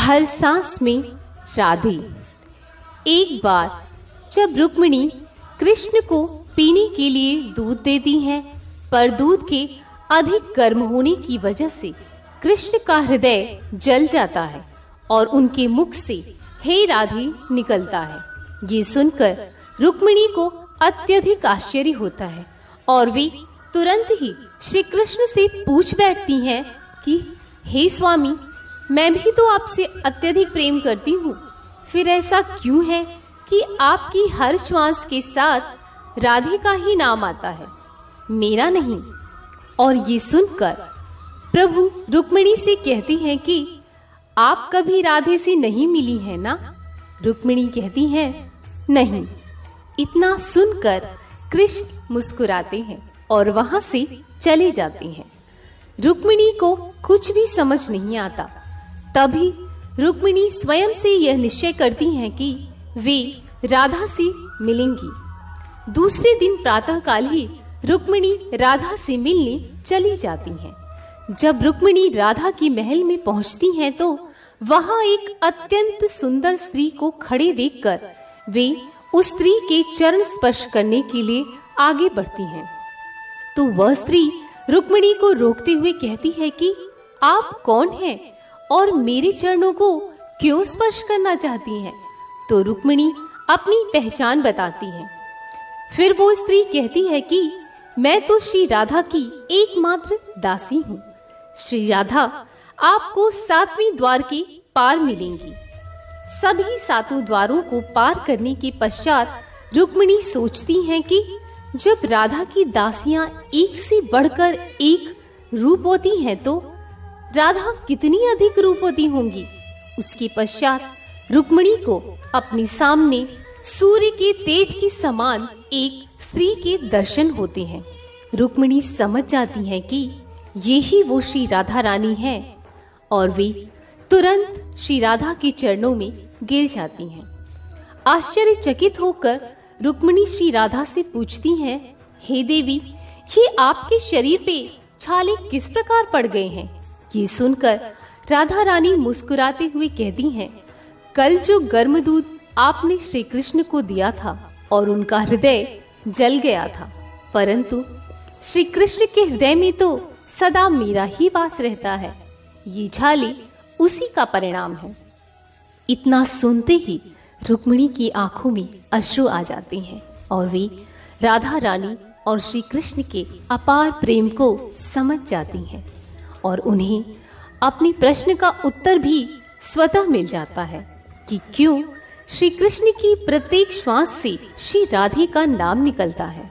हर सांस में राधे। एक बार जब रुक्मिणी कृष्ण को पीने के लिए दूध देती हैं, पर दूध के अधिक गर्म होने की वजह से कृष्ण का हृदय जल जाता है और उनके मुख से हे राधे निकलता है। ये सुनकर रुक्मिणी को अत्यधिक आश्चर्य होता है और वे तुरंत ही श्री कृष्ण से पूछ बैठती हैं कि हे स्वामी, मैं भी तो आपसे अत्यधिक प्रेम करती हूँ, फिर ऐसा क्यों है कि आपकी हर श्वास के साथ राधे का ही नाम आता है, मेरा नहीं। और ये सुनकर प्रभु रुक्मिणी से कहती हैं कि आप कभी राधे से नहीं मिली हैं ना? रुक्मिणी कहती हैं नहीं। इतना सुनकर कृष्ण मुस्कुराते हैं और वहां से चले जाते हैं। रुक्मिणी को कुछ भी समझ नहीं आता। तभी रुक्मिणी स्वयं से यह निश्चय करती हैं कि वे राधा से मिलेंगी। दूसरे दिन प्रातःकाल ही रुक्मिणी राधा से मिलने चली जाती हैं। जब रुक्मिणी राधा की महल में पहुंचती हैं तो वहां एक अत्यंत सुंदर स्त्री को खड़े देखकर वे उस स्त्री के चरण स्पर्श करने के लिए आगे बढ़ती हैं। तो वह स्त्री रुक्मिणी को रोकते हुए कहती है कि आप कौन हैं और मेरे चरणों को क्यों स्पर्श करना चाहती हैं? तो रुक्मिणी अपनी पहचान बताती है। फिर वो स्त्री कहती है कि मैं तो श्री राधा की एकमात्र दासी हूँ। श्री राधा आपको 7वें द्वार के पार मिलेंगी। सभी 7 द्वारों को पार करने के पश्चात रुक्मिणी सोचती हैं कि जब राधा की दासियां एक से बढ़कर एक रूपवती हैं तो राधा कितनी अधिक रूपवती होंगी। उसके पश्चात रुक्मिणी को अपने सामने सूर्य के तेज के समान एक स्त्री के दर्शन होते हैं। रुक्मिणी समझ जाती हैं कि ये ही वो श्री राधा रानी है और वे तुरंत श्री राधा के चरणों में गिर जाती हैं। आश्चर्यचकित होकर रुक्मिणी श्री राधा से पूछती हैं, हे देवी, ये आपके शरीर पे छाले किस प्रकार पड़ गए हैं? ये सुनकर राधा रानी मुस्कुराते हुए कहती हैं, कल जो गर्म दूध आपने श्री कृष्ण को दिया था और उनका हृदय जल गया था, परंतु श्री कृष्ण के हृदय में तो सदा मेरा ही वास रहता है। ये छाले उसी का परिणाम है। इतना सुनते ही रुक्मिणी की आंखों में अश्रु आ जाते हैं और वे राधा रानी और श्री कृष्ण के अपार प्रेम को समझ जाती हैं और उन्हें अपने प्रश्न का उत्तर भी स्वतः मिल जाता है कि क्यों श्री कृष्ण की प्रत्येक श्वास से श्री राधे का नाम निकलता है।